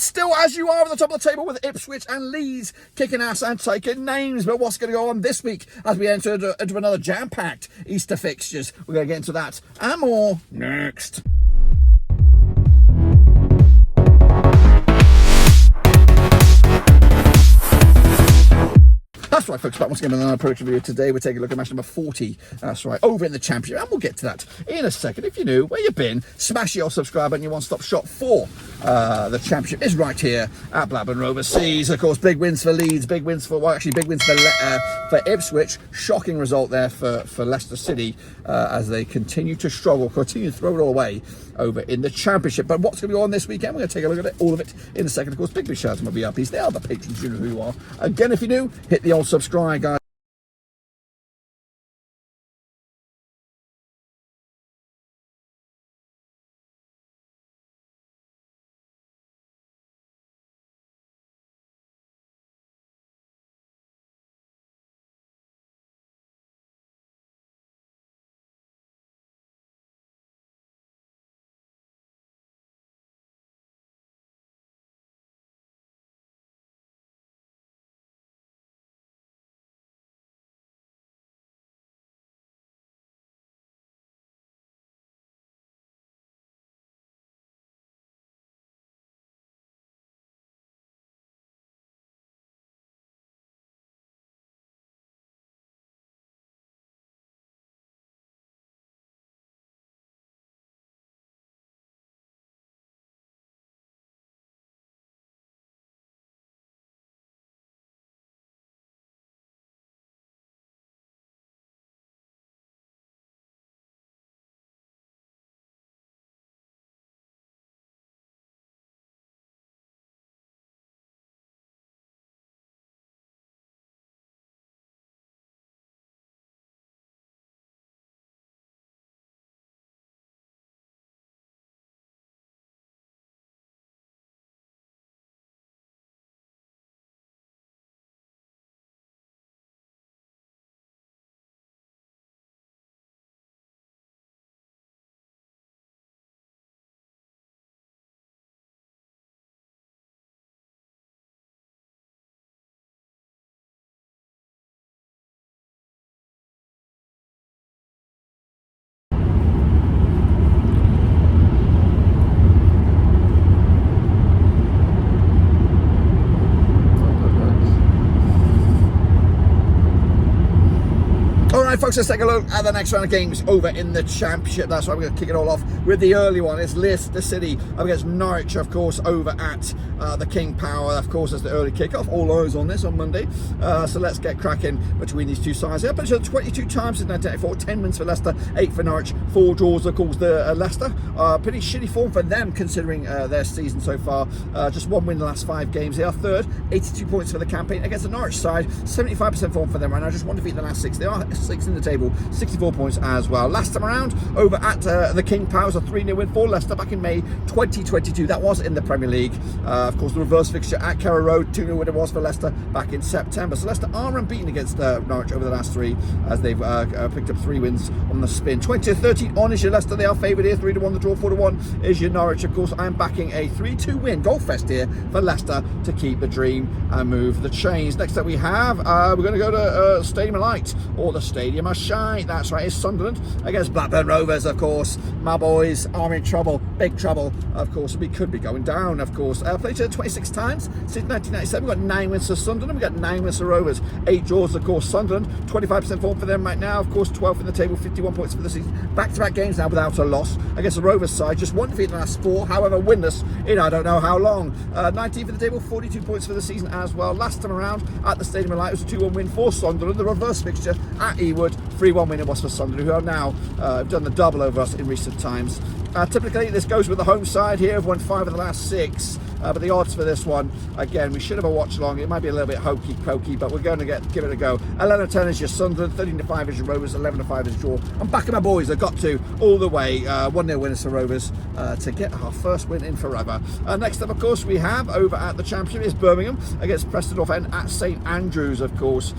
Still, as you are at the top of the table with Ipswich and Leeds kicking ass and taking names. But what's going to go on this week as we enter into another jam-packed Easter fixtures? We're going to get into that and more next. That's right, folks, back once again with another approach review. Today we're taking a look at match number 40. That's right, over in the Championship, and we'll get to that in a second. If you're new, where you've been, smash your subscribe button. Your one-stop shop for the Championship is right here at Blackburn Rovers Seas. Of course, big wins for Leeds, big wins for Ipswich. Shocking result there for Leicester City as they continue to struggle, continue to throw it all away over in the Championship. But what's going to go on this weekend? We're going to take a look at all of it in a second. Of course, big shout out to my VIPs. They are the patrons, you know who you are. Again, if you're new, hit the old subscribe, guys. Alright folks, let's take a look at the next round of games over in the Championship. That's why we're going to kick it all off with the early one. It's Leicester City up against Norwich, of course, over at the King Power. Of course, as the early kick-off. All eyes on this on Monday. So let's get cracking between these two sides. They've played 22 times since 1994. 10 wins for Leicester, 8 for Norwich, 4 draws, of course, the Leicester. Pretty shitty form for them considering their season so far. Just 1 win in the last 5 games. They are third, 82 points for the campaign. Against the Norwich side, 75% form for them right now. Just 1 defeat in the last 6. They are 6th in the table, 64 points as well. Last time around, over at the King Power, was a 3-0 win for Leicester back in May 2022. That was in the Premier League. Of course, the reverse fixture at Carrow Road, 2-0 win it was for Leicester back in September. So Leicester are unbeaten against Norwich over the last 3 as they've picked up 3 wins on the spin. 20-13 on is your Leicester. They are favoured here. 3-1 the draw, 4-1 is your Norwich. Of course, I am backing a 3-2 win. Goal fest here for Leicester to keep the dream and move the chains. Next up we have, we're going to go to Stadium of Light, or the Stadium of Shite. That's right, it's Sunderland against Blackburn Rovers, of course. My boys are in trouble, big trouble, of course. We could be going down, of course. Played 26 times since 1997. We've got 9 wins for Sunderland. We've got 9 wins for Rovers, 8 draws, of course. Sunderland, 25% form for them right now. Of course, 12th in the table, 51 points for the season. Back-to-back games now without a loss against the Rovers side. Just 1 defeat in the last 4, however, winless in I don't know how long. 19th in the table, 42 points for the season as well. Last time around at the Stadium of Light, it was a 2-1 win for Sunderland. The reverse fixture at Ewood, 3-1 win it was for Sunderland, who are now done the double over us in recent times. Typically, this goes with the home side here. Have won 5 of the last 6. But the odds for this one, again, we should have a watch long. It might be a little bit hokey pokey, but we're going to give it a go. 11-10 is your Sunderland, 13-5 is your Rovers, 11-5 is draw. I'm backing my boys. I got to all the way. 1-0 winners for Rovers to get our first win in forever. Next up, of course, we have over at the Championship is Birmingham against Preston North End at St Andrews, of course.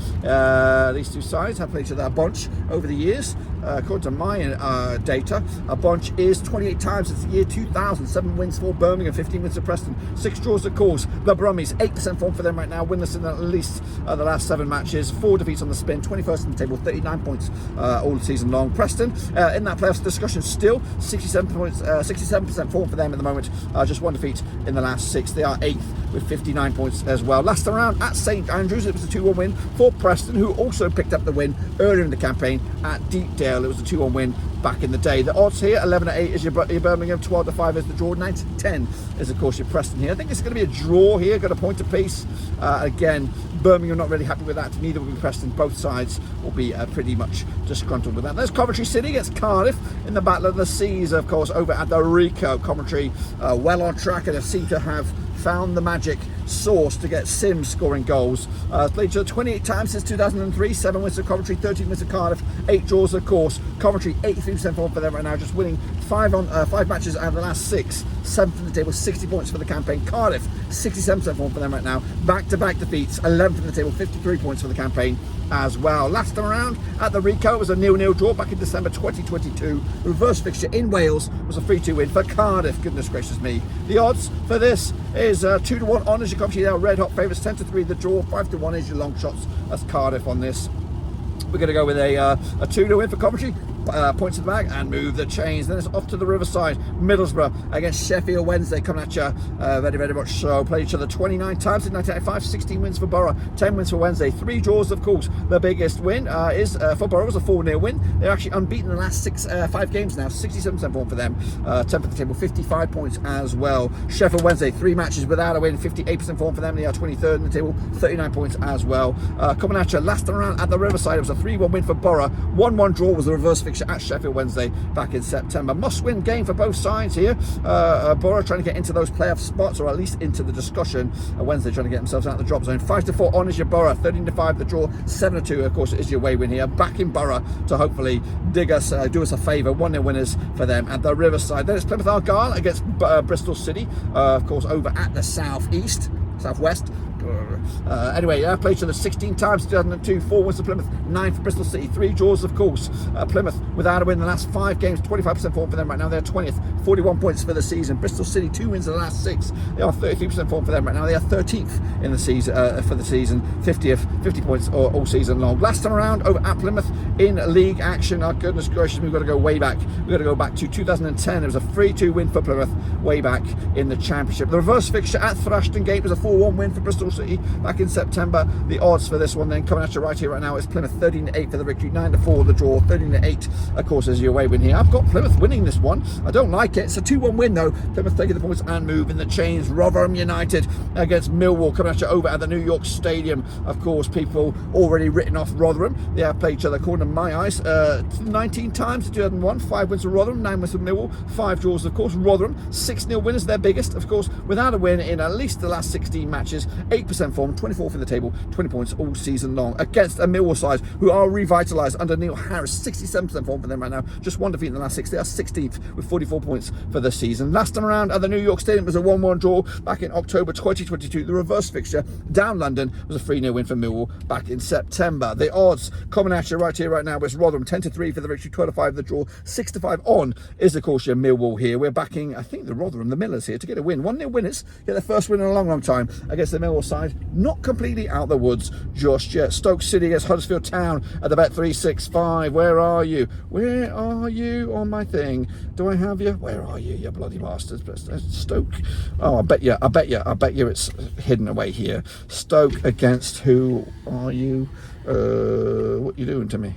These two sides have played each other a bunch over the years. according to my data, a bunch is 28 times since the year 2000. 7 wins for Birmingham, 15 wins for Preston, 6 draws of course. The Brummies, 8% form for them right now, winless in at least the last 7 matches, 4 defeats on the spin, 21st in the table, 39 points all season long. Preston in that playoffs discussion still 67% form for them at the moment, just 1 defeat in the last 6. They are 8th with 59 points as well. Last round at St Andrews, it was a 2-1 win for Preston, who also picked up the win earlier in the campaign at Deepdale. It was a 2-1 win back in the day. The odds here, 11-8 is your Birmingham, 12-5 is the draw, 9-10 is of course your Preston here. I think it's going to be a draw here, got a point apiece. Again, Birmingham not really happy with that, neither will be Preston. Both sides will be pretty much disgruntled with that. There's Coventry City against Cardiff in the Battle of the Seas, of course, over at the Rico. Coventry well on track and seem to have found the magic sauce to get Sims scoring goals. Played each other 28 times since 2003, 7 wins for Coventry, 13 wins for Cardiff, 8 draws of course. Coventry 83% form for them right now, just winning 5 matches out of the last 6, 7th in the table, 60 points for the campaign. Cardiff 67% form for them right now, back-to-back defeats, 11th in the table, 53 points for the campaign as well. Last time around at the Rico, it was a 0-0 draw back in December 2022. Reverse fixture in Wales was a 3-2 win for Cardiff. Goodness gracious me. The odds for this is 2-1 on as your Coventry. They are red hot favourites. 10-3 the draw, 5-1 is your long shots. That's Cardiff on this. We're going to go with a 2-0 win for Coventry. Points in the bag and move the chains. Then it's off to the Riverside. Middlesbrough against Sheffield Wednesday, coming at you very, very much so. Played each other 29 times in 1985, 16 wins for Borough, 10 wins for Wednesday, 3 draws of course. The biggest win is for Borough, was a 4-0 win. They're actually unbeaten in the last 5 games now, 67% form for them. 10th at the table, 55 points as well. Sheffield Wednesday, 3 matches without a win, 58% form for them. They are 23rd in the table, 39 points as well. Coming at you last time around at the Riverside, it was a 3-1 win for Borough. 1-1 draw was the reverse fixture at Sheffield Wednesday back in September. Must-win game for both sides here. Borough trying to get into those playoff spots, or at least into the discussion. Wednesday trying to get themselves out of the drop zone. 5-4 on is your Borough. 13-5 the draw. 7-2 of course is your away win here. Back in Borough to hopefully do us a favour. 1-0 winners for them at the Riverside. Then it's Plymouth Argyle against Bristol City, of course over at the southwest. Anyway, played each other 16 times, 2002, 4 wins for Plymouth, 9 for Bristol City, 3 draws of course. Plymouth without a win in the last 5 games, 25% form for them right now. They're 20th, 41 points for the season. Bristol City 2 wins in the last 6. They are 33% form for them right now. They are 13th in the season for the season, 50 points all season long. Last time around over at Plymouth in league action, oh goodness gracious, we've got to go way back. We've got to go back to 2010. It was a 3-2 win for Plymouth way back in the Championship. The reverse fixture at Thrashton Gate was a 4-1 win for Bristol City back in September. The odds for this one then coming at you right here right now is Plymouth 13-8 for the victory, 9-4 the draw, 13-8 of course is your away win here. I've got Plymouth winning this one. I don't like it. It's a 2-1 win though. Plymouth taking the points and moving the chains. Rotherham United against Millwall coming at you over at the New York Stadium. Of course, people already written off Rotherham. They have played each other, according to my eyes, 19 times in 2001. 5 wins for Rotherham, 9 wins for Millwall, 5 draws of course. Rotherham 6-0 winners, their biggest of course, without a win in at least the last 16 matches. 8% form, 24th in the table, 20 points all season long against a Millwall side who are revitalised under Neil Harris. 67% form for them right now, just 1 defeat in the last 6. They are 16th with 44 points for the season. Last time around at the New York Stadium was a 1-1 draw back in October 2022. The reverse fixture down London was a 3-0 win for Millwall back in September. The odds coming at you right here right now is Rotherham 10-3 for the victory, 12-5 the draw, 6-5 on is of course your Millwall here. We're backing, I think, the Rotherham, the Millers here to get a win. 1-0 winners, get their first win in a long time against the Millwall side. Not completely out the woods just yet. Stoke City against Huddersfield Town at the Bet365. Where are you? Where are you on my thing? Do I have you? Where are you, you bloody bastards? Stoke. Oh, I bet you it's hidden away here. Stoke against who are you? What are you doing to me?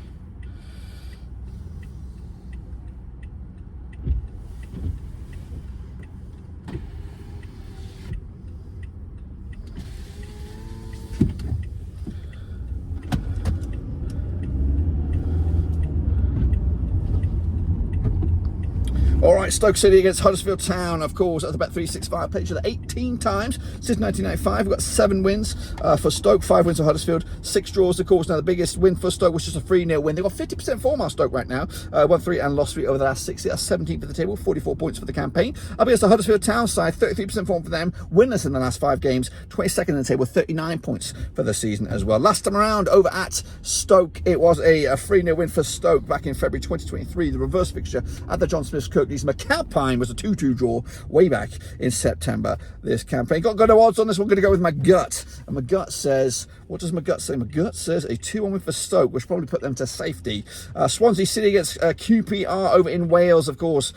All right. right, Stoke City against Huddersfield Town, of course, at the Bet365 page of the 18 times since 1995. We've got 7 wins for Stoke, 5 wins for Huddersfield, 6 draws, of course. Now, the biggest win for Stoke was just a 3-0 win. They've got 50% form on Stoke right now. Won 3 and lost 3 over the last 60. That's 17th for the table, 44 points for the campaign. Up against the Huddersfield Town side, 33% form for them, winless in the last 5 games, 22nd in the table, 39 points for the season as well. Last time around, over at Stoke, it was a 3-0 win for Stoke back in February 2023. The reverse fixture at the John Smith's Kirklees McAlpine was a 2-2 draw way back in September this campaign. Got no odds on this one. Going to go with my gut. And my gut says, what does my gut say? My gut says a 2-1 win for Stoke, which probably put them to safety. Swansea City against QPR over in Wales, of course.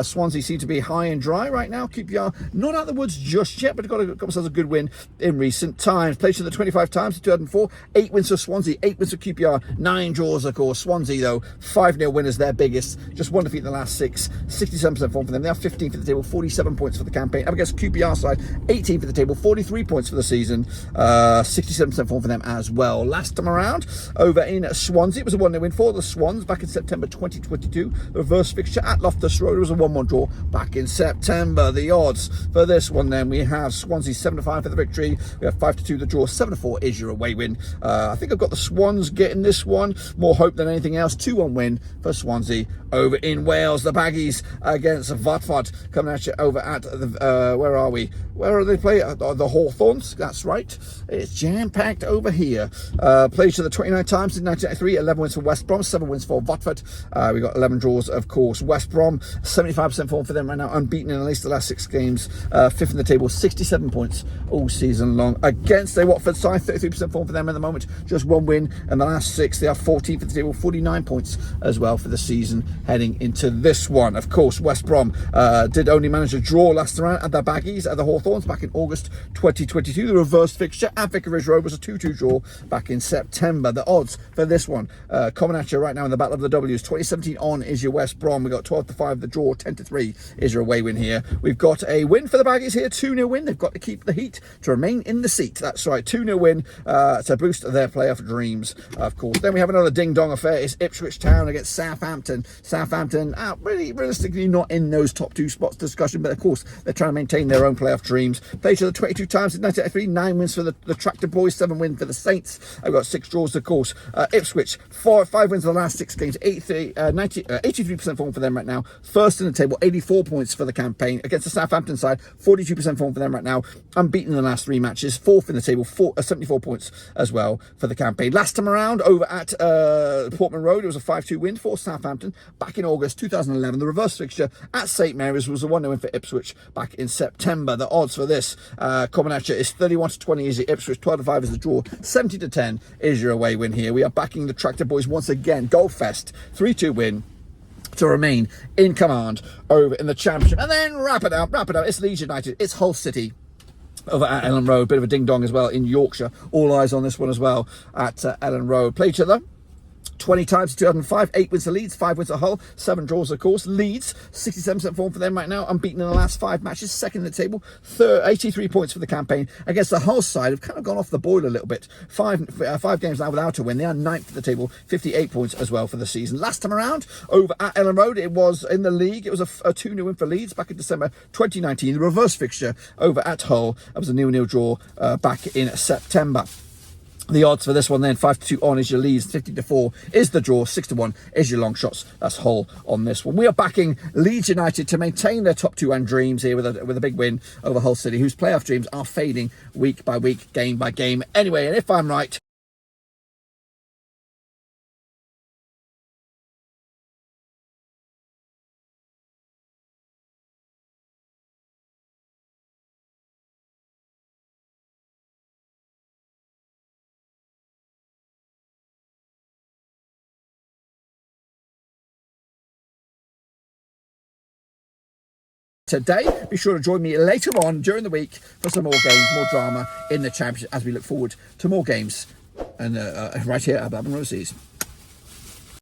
Swansea seem to be high and dry right now. QPR not out of the woods just yet, but got themselves a good win in recent times. Played to the 25 times in 2004. 8 wins for Swansea, 8 wins for QPR, 9 draws, of course. Swansea, though, 5-0 winners, their biggest. Just 1 defeat in the last 6. 67% form for them. They are 15th for the table, 47 points for the campaign. Up against QPR side, 18th for the table, 43 points for the season. 67% form for them as well. Last time around, over in Swansea, it was a 1-0 win for the Swans back in September 2022. The reverse fixture at Loftus Road, it was a 1-1 draw back in September. The odds for this one then, we have Swansea 7-5 for the victory. We have 5-2 the draw. 7-4 is your away win. I think I've got the Swans getting this one. More hope than anything else. 2-1 win for Swansea over in Wales. The Baggies against Watford coming at you over at the where are we? Where are they playing? The Hawthorns. That's right. It's jam-packed over here. Played to the 29 times in 1993. 11 wins for West Brom, 7 wins for Watford. We got 11 draws, of course. West Brom, 75% form for them right now, unbeaten in at least the last 6 games. 5th in the table, 67 points all season long. Against a Watford side, 33% form for them at the moment. Just 1 win in the last 6. They are 14th in the table, 49 points as well for the season heading into this one. Of course, West Brom did only manage a draw last round at the Baggies at the Hawthorns back in August 2022. The reverse fixture at Vicarage Road was a 2-2 draw back in September. The odds for this one coming at you right now in the Battle of the W's. 2017 on is your West Brom. We got 12-5 the draw, 10-3 is your away win here. We've got a win for the Baggies here, 2-0 win. They've got to keep the heat to remain in the seat. That's right, 2-0 win to boost their playoff dreams, of course. Then we have another ding-dong affair. It's Ipswich Town against Southampton. Southampton, really realistically not in those top 2 spots discussion, but of course they're trying to maintain their own playoff dreams. Played to the 22 times in 1983, 9 wins for the Tractor Boys, 7 wins for the Saints. I've got 6 draws, of course. Ipswich, 5 wins in the last 6 games, 83% form for them right now. First in the table, 84 points for the campaign. Against the Southampton side, 42% form for them right now. Unbeaten in the last 3 matches. 4th in the table, 74 points as well for the campaign. Last time around, over at Portman Road, it was a 5-2 win for Southampton back in August 2011. The reverse fixture at St Mary's was a 1-0 win for Ipswich back in September. The odds for this coming at you is 31-20 is the Ipswich, 12-5 is the draw, 70-10 is your away win here. We are backing the Tractor Boys once again. Goldfest, 3-2 win to remain in command over in the Championship. And then wrap it up. It's Leeds United, it's Hull City over at Ellen Road. Bit of a ding-dong as well in Yorkshire. All eyes on this one as well at Ellen Road. Play each other 20 times in 2005, 8 wins to Leeds, 5 wins to Hull, 7 draws, of course. Leeds, 67% form for them right now, unbeaten in the last 5 matches, 2nd in the table, 83 points for the campaign. Against the Hull side, have kind of gone off the boil a little bit. 5 games now without a win. They are 9th at the table, 58 points as well for the season. Last time around, over at Ellen Road, it was in the league. It was a 2-0 win for Leeds back in December 2019. The reverse fixture over at Hull, that was a 0-0 draw back in September. The odds for this one then, 5-2 on is your Leeds, 50-4 is the draw, 6-1 is your long shots. That's Hull on this one. We are backing Leeds United to maintain their top 2 and dreams here with a big win over Hull City, whose playoff dreams are fading week by week, game by game. Anyway, and if I'm right, today, be sure to join me later on during the week for some more games, more drama in the Championship as we look forward to more games and right here at Blackburn Overseas.